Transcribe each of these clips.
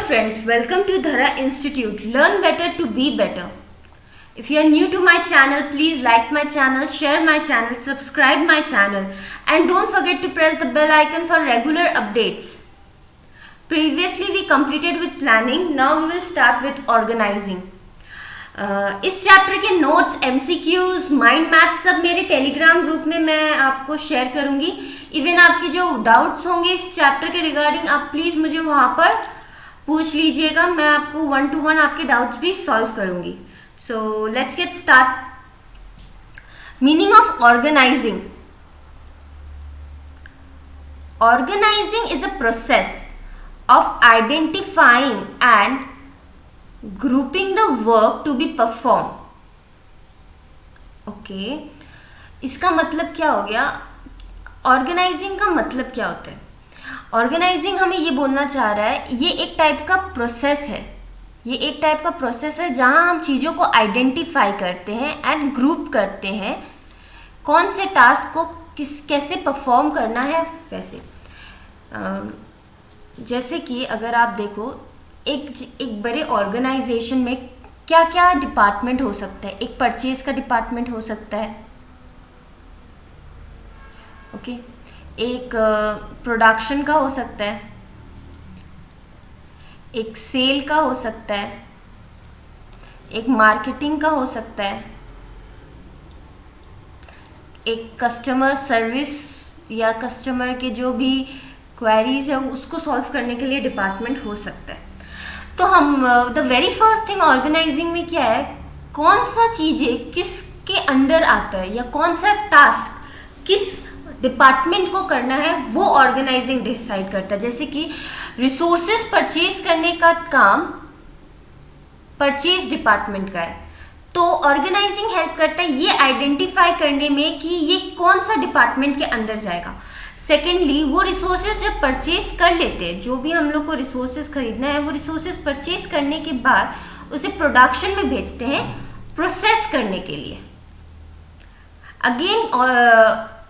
friends, welcome to Dhara Institute. Learn better to be better. If you are new to my channel, please like my channel, share my channel, subscribe my channel, and don't forget to press the bell icon for regular updates. Previously we completed with planning, now we will start with organizing. इस chapter के notes, MCQs, mind maps सब मेरे Telegram group में मैं आपको share करूंगी. Even आपके जो डाउट्स होंगे इस चैप्टर के रिगार्डिंग आप प्लीज़ मुझे वहाँ पर पूछ लीजिएगा. मैं आपको 1 to 1 आपके डाउट्स भी सॉल्व करूंगी. So let's get start. Meaning of organising. Organising is a process of identifying and grouping the work to be performed. Okay, इसका मतलब क्या हो गया? ऑर्गेनाइजिंग का मतलब क्या होता है? ऑर्गेनाइजिंग हमें ये बोलना चाह रहा है ये एक टाइप का प्रोसेस है. ये एक टाइप का प्रोसेस है जहाँ हम चीज़ों को आइडेंटिफाई करते हैं एंड ग्रुप करते हैं. कौन से टास्क को कैसे परफॉर्म करना है वैसे. जैसे कि अगर आप देखो एक बड़े ऑर्गेनाइजेशन में क्या क्या डिपार्टमेंट हो सकता है. एक परचेज का डिपार्टमेंट हो सकता है. ओके, एक प्रोडक्शन का हो सकता है, एक सेल का हो सकता है, एक मार्केटिंग का हो सकता है, एक कस्टमर सर्विस या कस्टमर के जो भी क्वेरीज है उसको सॉल्व करने के लिए डिपार्टमेंट हो सकता है. तो हम the very first thing organising में क्या है, कौन सा चीज़ें किसके अंडर आता है या कौन सा टास्क किस डिपार्टमेंट को करना है वो ऑर्गेनाइजिंग डिसाइड करता है. जैसे कि रिसोर्सेज परचेज करने का काम परचेज डिपार्टमेंट का है, तो ऑर्गेनाइजिंग हेल्प करता है ये आइडेंटिफाई करने में कि ये कौन सा डिपार्टमेंट के अंदर जाएगा. सेकेंडली, वो रिसोर्सेज जब परचेज कर लेते हैं, जो भी हम लोग को रिसोर्सेज खरीदना है वो रिसोर्सेज परचेज करने के बाद उसे प्रोडक्शन में भेजते हैं प्रोसेस करने के लिए. अगेन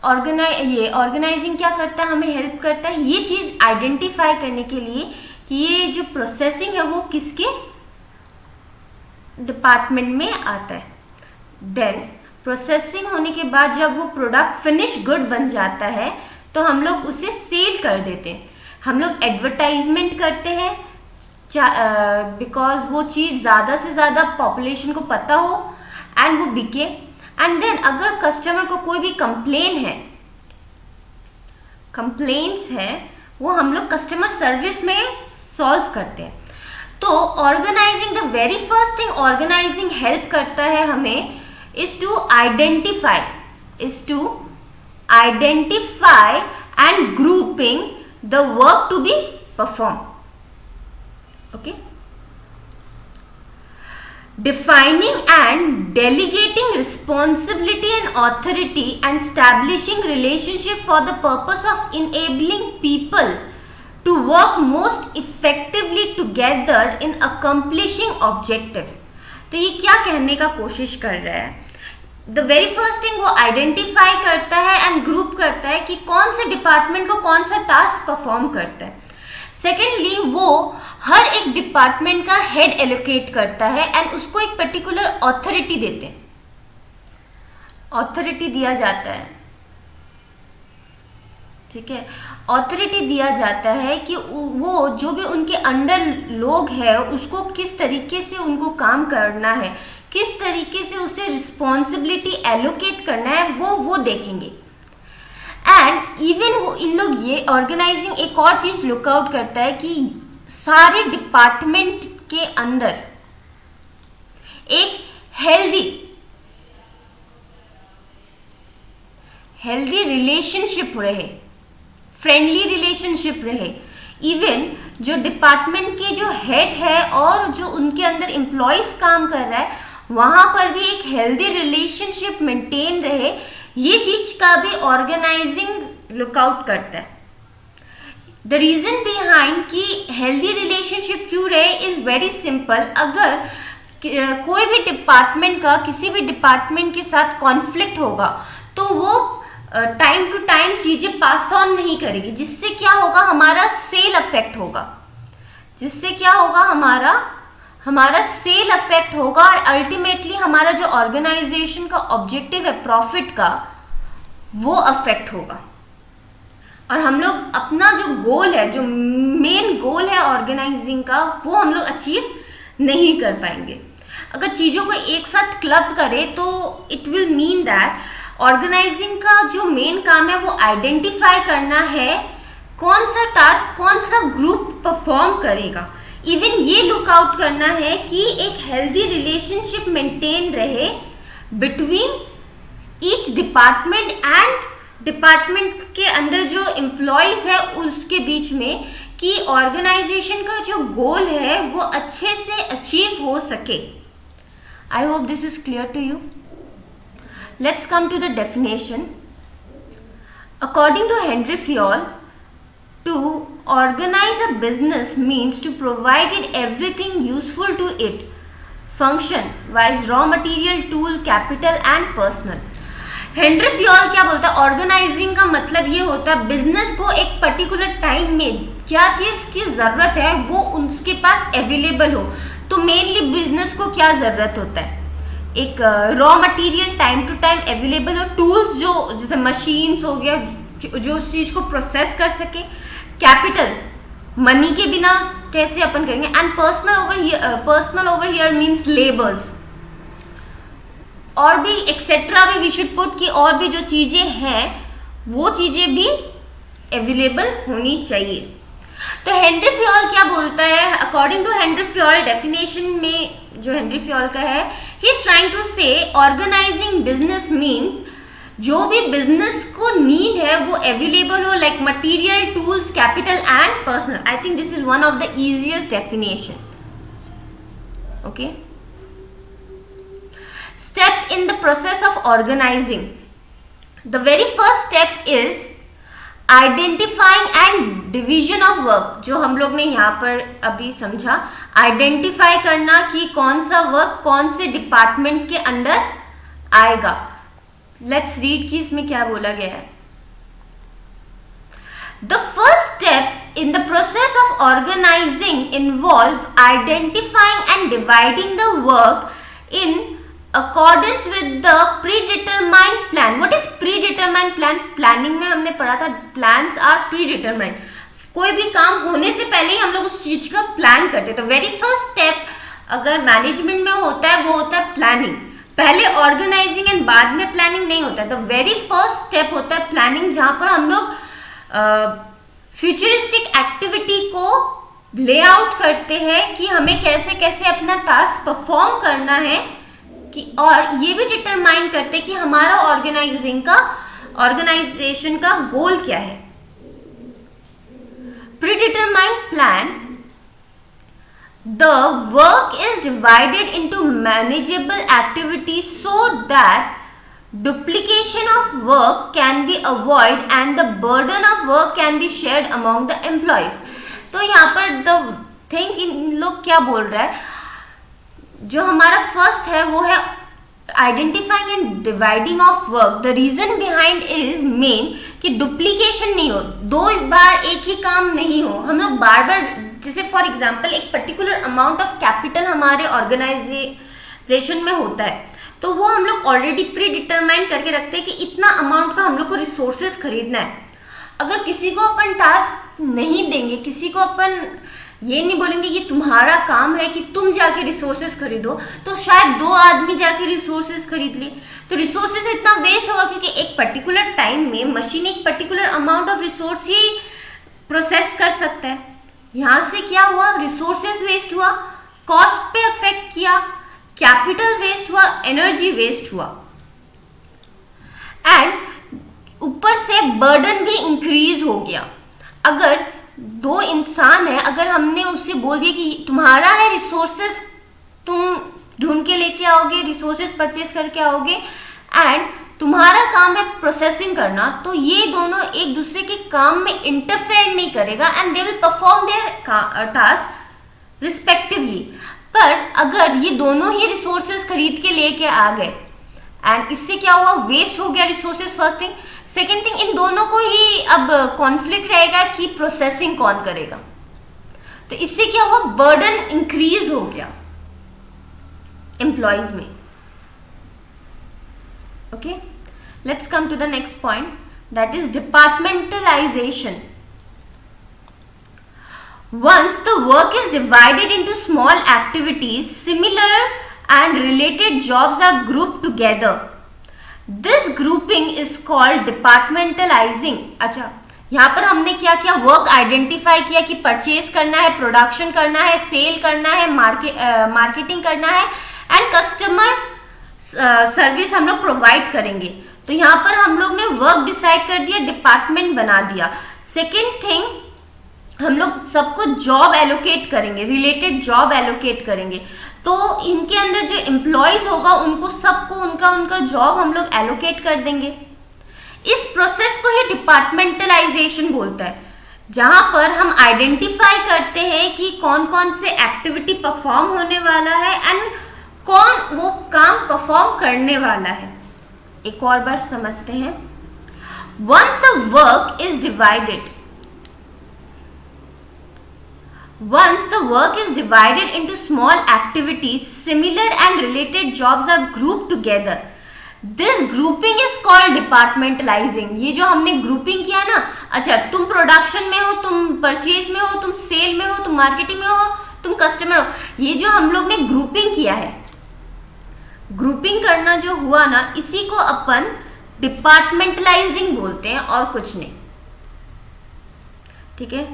ऑर्गेनाइजिंग क्या करता है, हमें हेल्प करता है ये चीज़ आइडेंटिफाई करने के लिए कि ये जो प्रोसेसिंग है वो किसके डिपार्टमेंट में आता है. देन प्रोसेसिंग होने के बाद जब वो प्रोडक्ट फिनिश गुड बन जाता है तो हम लोग उसे सेल कर देते हैं. हम लोग एडवर्टाइजमेंट करते हैं बिकॉज वो चीज़ ज़्यादा से ज़्यादा पॉपुलेशन को पता हो एंड वो बिके. एंड देन अगर कस्टमर को कोई भी कंप्लेंट्स है वो हम लोग कस्टमर सर्विस में सॉल्व करते हैं. तो organising, the very first thing organising help करता है हमें is to identify and grouping the work to be performed. Okay, defining and delegating responsibility and authority and establishing relationship for the purpose of enabling people to work most effectively together in accomplishing objective. तो ये क्या कहने का कोशिश कर रहा है? The very first thing वो आइडेंटिफाई करता है एंड ग्रुप करता है कि कौन से डिपार्टमेंट को कौन सा टास्क परफॉर्म करता है. सेकेंडली, वो हर एक डिपार्टमेंट का हेड एलोकेट करता है एंड उसको एक पर्टिकुलर ऑथोरिटी देते हैं. ऑथोरिटी दिया जाता है, ठीक है, ऑथोरिटी दिया जाता है कि वो जो भी उनके अंडर लोग हैं उसको किस तरीके से उनको काम करना है, किस तरीके से उसे रिस्पॉन्सिबिलिटी एलोकेट करना है वो देखेंगे. एंड इवन वो इन लोग ये ऑर्गेनाइजिंग एक और चीज़ लुकआउट करता है कि सारे डिपार्टमेंट के अंदर एक हेल्दी रिलेशनशिप रहे, फ्रेंडली रिलेशनशिप रहे. इवन जो डिपार्टमेंट के जो हेड है और जो उनके अंदर एम्प्लॉयज़ काम कर रहा है वहाँ पर भी एक हेल्दी रिलेशनशिप मेंटेन रहे. ये चीज़ का भी ऑर्गेनाइजिंग लुकआउट करता है. द रीज़न बिहाइंड कि हेल्दी रिलेशनशिप क्यों रहे इज़ वेरी सिंपल. अगर कोई भी डिपार्टमेंट का किसी भी डिपार्टमेंट के साथ कॉन्फ्लिक्ट होगा तो वो टाइम टू टाइम चीज़ें पास ऑन नहीं करेगी, जिससे क्या होगा, हमारा सेल अफेक्ट होगा. जिससे क्या होगा, हमारा सेल अफेक्ट होगा और अल्टीमेटली हमारा जो ऑर्गेनाइजेशन का ऑब्जेक्टिव है प्रॉफिट का, वो अफेक्ट होगा। और हम लोग अपना जो गोल है, जो मेन गोल है ऑर्गेनाइजिंग का, वो हम लोग अचीव नहीं कर पाएंगे। अगर चीज़ों को एक साथ क्लब करें तो it will mean that organising का जो मेन काम है वो आइडेंटिफाई करना है कौन सा टास्क, कौन सा ग्रुप परफॉर्म करेगा। इवन ये लुक आउट करना है कि एक हेल्दी रिलेशनशिप मेंटेन रहे between each department and department के अंदर जो एम्प्लॉयज है उसके बीच में, कि ऑर्गेनाइजेशन का जो गोल है वो अच्छे से अचीव हो सके। I hope this is clear to you. Let's come to the definition. According to Henri Fayol, to organize a business means to provide it everything useful to it, function wise, raw material, tool, capital and personal। Henry Fayol क्या बोलता है, organising का मतलब ये होता है business को एक पर्टिकुलर टाइम में क्या चीज़ की ज़रूरत है वो उसके पास अवेलेबल हो। तो मेनली बिजनेस को क्या ज़रूरत होता है, एक raw material time to time available हो, टूल्स जो जैसे मशीन्स हो गया जो उस चीज़ को प्रोसेस कर सके, कैपिटल मनी के बिना कैसे अपन करेंगे, and personal over here means labours, और भी एक्सेट्रा भी वी शुड पुट कि और भी जो चीज़ें हैं वो चीज़ें भी अवेलेबल होनी चाहिए। तो हेनरी फ्योल क्या बोलता है, according to Henri Fayol definition में जो हेनरी फ्योल का है, he is trying to say organising business means जो भी बिजनेस को नीड है वो अवेलेबल हो, like material, tools, capital and personal. I think this is one of the easiest definition. Okay, step in the process of organising. The very first step is identifying and division of work, जो हम लोग ने यहाँ पर अभी समझा। Identify करना कि कौन सा वर्क कौन से डिपार्टमेंट के अंडर आएगा। लेट्स रीड कि इसमें क्या बोला गया है। The first step in the process of organising involve identifying and dividing the work in accordance with the predetermined plan. What is predetermined plan? Planning में हमने पढ़ा था प्लान्स आर प्रीडिटरमाइंड। कोई भी काम होने से पहले ही हम लोग उस चीज का प्लान करते हैं। तो वेरी फर्स्ट स्टेप अगर मैनेजमेंट में होता है वो होता है प्लानिंग। पहले ऑर्गेनाइजिंग एंड बाद में प्लानिंग नहीं होता है। द वेरी फर्स्ट स्टेप होता है प्लानिंग, जहां पर हम लोग फ्यूचरिस्टिक एक्टिविटी को ले आउट करते हैं कि हमें कैसे कैसे अपना टास्क परफॉर्म करना है कि, और ये भी डिटरमाइन करते कि हमारा ऑर्गेनाइजेशन का गोल क्या है। Predetermined plan, the work is divided into manageable activities so that duplication of work can be avoided and the burden of work can be shared among the employees। तो यहाँ पर the thing इन लोग क्या बोल रहा है, जो हमारा फर्स्ट है वो है identifying and dividing of work. The reason behind is main कि डुप्लीकेशन नहीं हो, दो बार एक ही काम नहीं हो। हम लोग बार बार, जैसे फॉर एग्जांपल एक पर्टिकुलर अमाउंट ऑफ कैपिटल हमारे ऑर्गेनाइजेशन में होता है, तो वो हम लोग ऑलरेडी प्री डिटरमाइन करके रखते हैं कि इतना अमाउंट का हम लोग को रिसोर्सेज खरीदना है। अगर किसी को अपन टास्क नहीं देंगे, किसी को अपन ये नहीं बोलेंगे ये तुम्हारा काम है कि तुम जाके रिसोर्सेज खरीदो, तो शायद दो आदमी जाके रिसोर्सेज खरीद ले, तो रिसोर्सेज इतना वेस्ट होगा क्योंकि एक पर्टिकुलर टाइम में मशीन एक particular amount of resource he process कर सकता है। यहाँ से क्या हुआ, रिसोर्सेज वेस्ट हुआ, कॉस्ट पे अफेक्ट किया, कैपिटल वेस्ट हुआ, एनर्जी वेस्ट हुआ, एंड ऊपर से बर्डन भी इंक्रीज हो गया। अगर दो इंसान है, अगर हमने उससे बोल दिया कि तुम्हारा है रिसोर्सेज, तुम ढूंढ के लेके आओगे, रिसोर्सेज परचेज करके आओगे, एंड तुम्हारा काम है प्रोसेसिंग करना, तो ये दोनों एक दूसरे के काम में इंटरफेयर नहीं करेगा and they will perform there task respectively. पर अगर ये दोनों ही रिसोर्सेज खरीद के लेके आ गए एंड इससे क्या हुआ, वेस्ट हो गया resources, first thing. Second thing, इन दोनों को ही अब कॉन्फ्लिक्ट रहेगा कि प्रोसेसिंग कौन करेगा। तो इससे क्या हुआ, बर्डन इंक्रीज हो गया एम्प्लॉयज में. Okay, let's come to the next point, that is departmentalisation. Once the work is divided into small activities, similar and related jobs are grouped together. This grouping is called departmentalizing. अच्छा, यहाँ पर हमने क्या किया, work identify किया कि purchase करना है, प्रोडक्शन करना है, सेल करना है, मार्केटिंग करना है एंड कस्टमर सर्विस हम लोग प्रोवाइड करेंगे. तो यहाँ पर हम लोग ने वर्क डिसाइड कर दिया, डिपार्टमेंट बना दिया. सेकेंड थिंग, हम लोग सबको जॉब एलोकेट करेंगे, रिलेटेड जॉब एलोकेट करेंगे. तो इनके अंदर जो एम्प्लॉयज होगा उनको सबको उनका उनका जॉब हम लोग एलोकेट कर देंगे. इस प्रोसेस को ही डिपार्टमेंटलाइजेशन बोलता है, जहां पर हम आइडेंटिफाई करते हैं कि कौन कौन से एक्टिविटी परफॉर्म होने वाला है एंड कौन वो काम परफॉर्म करने वाला है. एक और बार समझते हैं. Once the work is divided, Once the work is divided into small activities, similar and related jobs are grouped together. This grouping is called departmentalizing. ये जो हमने grouping किया ना, अच्छा तुम प्रोडक्शन में हो, तुम परचेज में हो, तुम सेल में हो, तुम मार्केटिंग में हो, तुम कस्टमर हो, ये जो हम लोग ने ग्रुपिंग किया है, ग्रुपिंग करना जो हुआ ना, इसी को अपन डिपार्टमेंटलाइजिंग बोलते हैं और कुछ नहीं. ठीक है.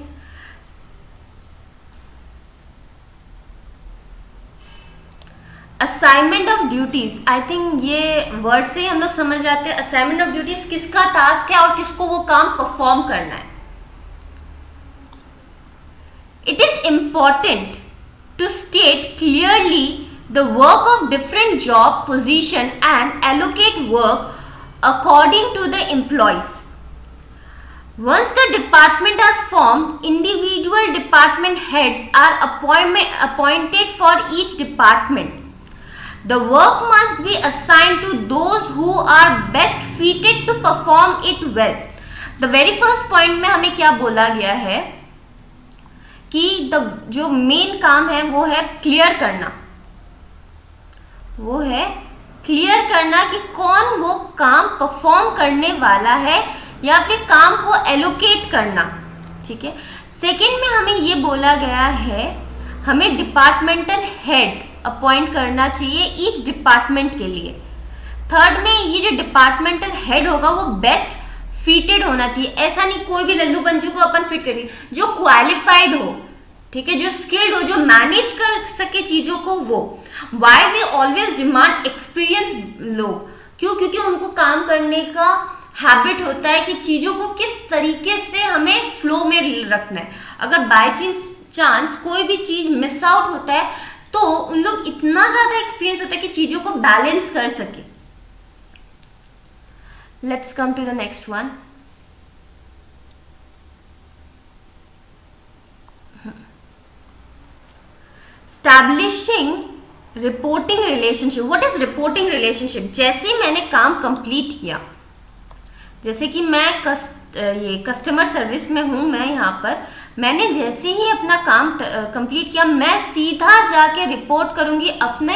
Assignment of duties, I think ये वर्ड से ही हम लोग समझ जाते हैं असाइनमेंट ऑफ ड्यूटीज किसका टास्क है और किसको वो काम परफॉर्म करना है. It is important to state clearly the work of different job position and allocate work according to the employees. Once the department are formed, individual department heads are appointed for each department. The work must be assigned to those who are best fitted to perform it well. The very first point में हमें क्या बोला गया है कि जो main काम है वो है क्लियर करना, वो है क्लियर करना कि कौन वो काम परफॉर्म करने वाला है या फिर काम को एलोकेट करना. ठीक है. सेकेंड में हमें ये बोला गया है हमें डिपार्टमेंटल हेड अपॉइंट करना चाहिए ईच डिपार्टमेंट के लिए. थर्ड में ये जो डिपार्टमेंटल हेड होगा वो बेस्ट फिटेड होना चाहिए. ऐसा नहीं कोई भी लल्लू पंजू को अपन फिट करिए, जो क्वालिफाइड हो, ठीक है, जो स्किल्ड हो, जो मैनेज कर सके चीजों को. वो why we always demand experience लोग, क्यों? क्योंकि उनको काम करने का हैबिट होता है कि चीजों को किस तरीके से हमें फ्लो में रखना है. अगर बाय चांस कोई भी चीज मिस आउट होता है तो उन लोग इतना ज्यादा एक्सपीरियंस होता है कि चीजों को बैलेंस कर सके. Let's come to the next one. Establishing reporting relationship. What is reporting relationship? जैसे ही मैंने काम कंप्लीट किया, जैसे कि मैं ये कस्टमर सर्विस में हूँ, मैं यहाँ पर मैंने जैसे ही अपना काम कंप्लीट किया, मैं सीधा जाके रिपोर्ट करूँगी अपने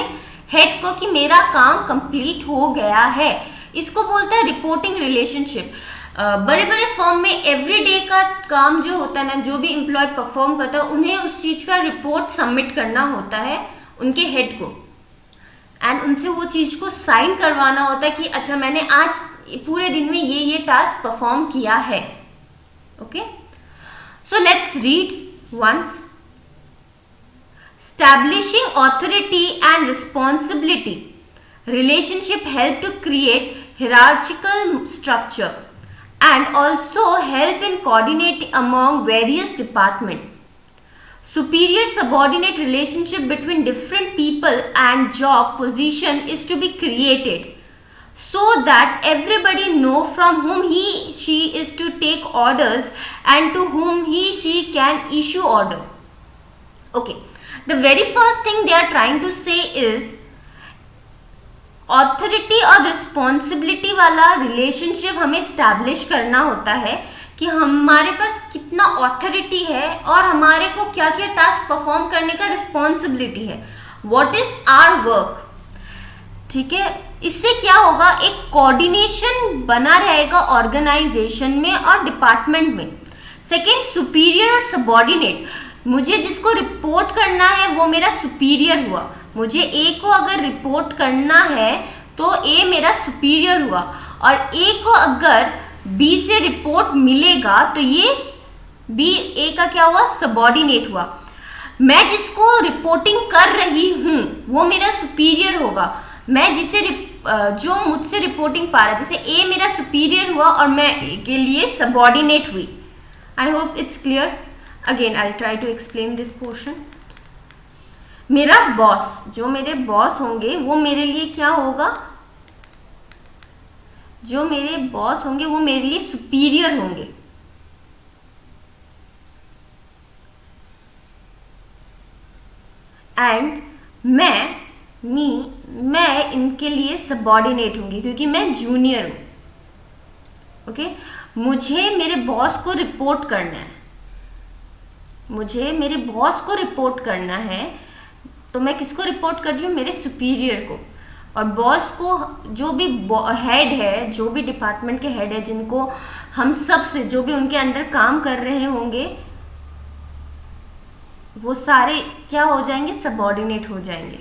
हेड को कि मेरा काम कंप्लीट हो गया है. इसको बोलते हैं रिपोर्टिंग रिलेशनशिप. बड़े बड़े फर्म में एवरीडे का काम जो होता है ना, जो भी एम्प्लॉय परफॉर्म करता है, उन्हें उस चीज़ का रिपोर्ट सबमिट करना होता है उनके हेड को, एंड उनसे वो चीज़ को साइन करवाना होता है कि अच्छा मैंने आज पूरे दिन में ये टास्क परफॉर्म किया है. Okay, so let's read once. Establishing authority and responsibility relationship help to create hierarchical structure and also help in coordinating among various departments. Superior subordinate relationship between different people and job position is to be created so that everybody know from whom he she is to take orders and to whom he she can issue order. Okay, the very first thing they are trying to say is authority और responsibility वाला relationship हमें establish करना होता है कि हमारे पास कितना authority है और हमारे को क्या क्या टास्क परफॉर्म करने का रिस्पॉन्सिबिलिटी है, व्हाट इज आवर वर्क। ठीक है, इससे क्या होगा, एक कोऑर्डिनेशन बना रहेगा ऑर्गेनाइजेशन में और डिपार्टमेंट में। सेकंड, सुपीरियर और सबऑर्डिनेट, मुझे जिसको रिपोर्ट करना है वो मेरा सुपीरियर हुआ। मुझे ए को अगर रिपोर्ट करना है तो ए मेरा सुपीरियर हुआ, और ए को अगर बी से रिपोर्ट मिलेगा तो ये बी ए का क्या हुआ, सबऑर्डिनेट हुआ। मैं जिसको रिपोर्टिंग कर रही हूँ वो मेरा सुपीरियर होगा, मैं जिसे जो मुझसे रिपोर्टिंग पा रहा है, जैसे ए मेरा सुपीरियर हुआ और मैं ए के लिए सबऑर्डिनेट हुई। I hope it's clear. Again I try to explain this portion. मेरा बॉस, जो मेरे बॉस होंगे वो मेरे लिए क्या होगा, जो मेरे बॉस होंगे वो मेरे लिए सुपीरियर होंगे। एंड मैं इनके लिए सबऑर्डिनेट होंगी क्योंकि मैं जूनियर हूँ। ओके, मुझे मेरे बॉस को रिपोर्ट करना है, मुझे मेरे बॉस को रिपोर्ट करना है, तो मैं किसको रिपोर्ट कर रही हूँ, मेरे सुपीरियर को। और बॉस को जो भी हेड है, जो भी डिपार्टमेंट के हेड है, जिनको हम सब से जो भी उनके अंडर काम कर रहे होंगे वो सारे क्या हो जाएंगे, सबऑर्डिनेट हो जाएंगे।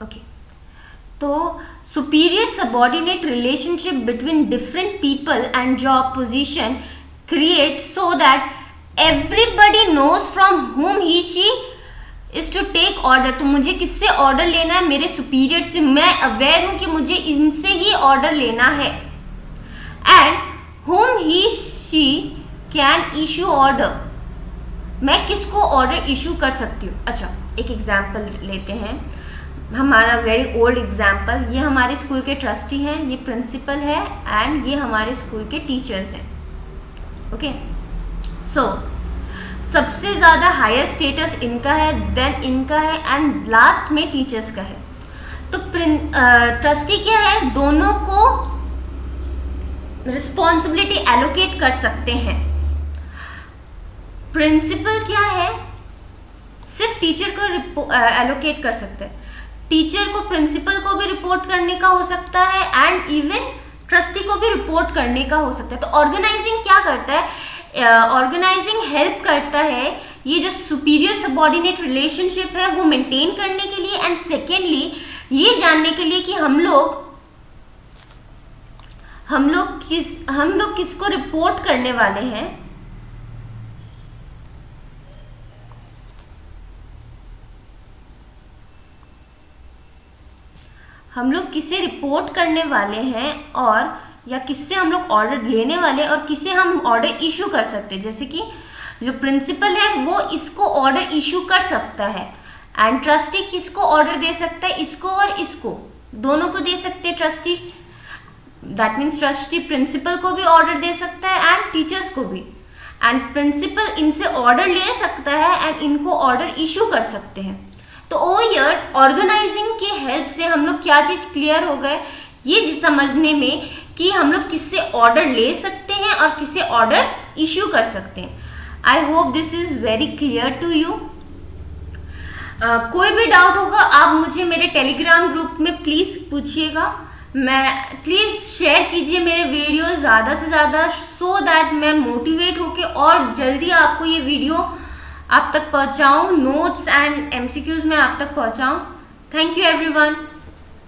ओके, तो superior subordinate relationship between different people and job position create so that everybody knows from whom he she is to take order. तो मुझे किससे ऑर्डर लेना है, मेरे सुपीरियर से। मैं अवेयर हूं कि मुझे इनसे ही ऑर्डर लेना है। एंड हुम he she can issue order, मैं किसको ऑर्डर इशू कर सकती हूँ। अच्छा, एक एग्जाम्पल लेते हैं, हमारा वेरी ओल्ड एग्जाम्पल। ये हमारे स्कूल के ट्रस्टी हैं, ये प्रिंसिपल है एंड ये हमारे स्कूल के टीचर्स हैं। ओके, सो सबसे ज़्यादा हायर स्टेटस इनका है, देन इनका है एंड लास्ट में टीचर्स का है। तो ट्रस्टी क्या है, दोनों को रिस्पॉन्सिबिलिटी एलोकेट कर सकते हैं। प्रिंसिपल क्या है, सिर्फ टीचर को एलोकेट कर सकते हैं। टीचर को प्रिंसिपल को भी रिपोर्ट करने का हो सकता है एंड इवन ट्रस्टी को भी रिपोर्ट करने का हो सकता है। तो ऑर्गेनाइजिंग क्या करता है, ऑर्गेनाइजिंग हेल्प करता है ये जो सुपीरियर सबऑर्डिनेट रिलेशनशिप है वो मेंटेन करने के लिए, एंड सेकेंडली ये जानने के लिए कि हम लोग किसको रिपोर्ट करने वाले हैं। हम लोग किसे रिपोर्ट करने वाले हैं और या किससे हम लोग ऑर्डर लेने वाले हैं और किसे हम ऑर्डर इशू कर सकते हैं। जैसे कि जो प्रिंसिपल है वो इसको ऑर्डर इशू कर सकता है एंड ट्रस्टी किसको ऑर्डर दे सकता है, इसको और इसको, दोनों को दे सकते हैं trustee. That means trustee principal को भी ऑर्डर दे सकता है एंड टीचर्स को भी, एंड प्रिंसिपल इनसे ऑर्डर ले सकता है एंड इनको ऑर्डर इशू कर सकते हैं। तो ओवर हियर ऑर्गेनाइजिंग के हेल्प से हम लोग क्या चीज़ क्लियर हो गए, ये समझने में कि हम लोग किससे ऑर्डर ले सकते हैं और किससे ऑर्डर इश्यू कर सकते हैं। I hope this is very clear to you. कोई भी डाउट होगा आप मुझे मेरे टेलीग्राम ग्रुप में प्लीज़ पूछिएगा। मैं प्लीज़ शेयर कीजिए मेरे वीडियो ज़्यादा से ज़्यादा, सो दैट मैं मोटिवेट होके और जल्दी आपको ये वीडियो आप तक पहुंचाऊं, नोट्स एंड एमसीक्यूज में आप तक पहुंचाऊं। Thank you everyone.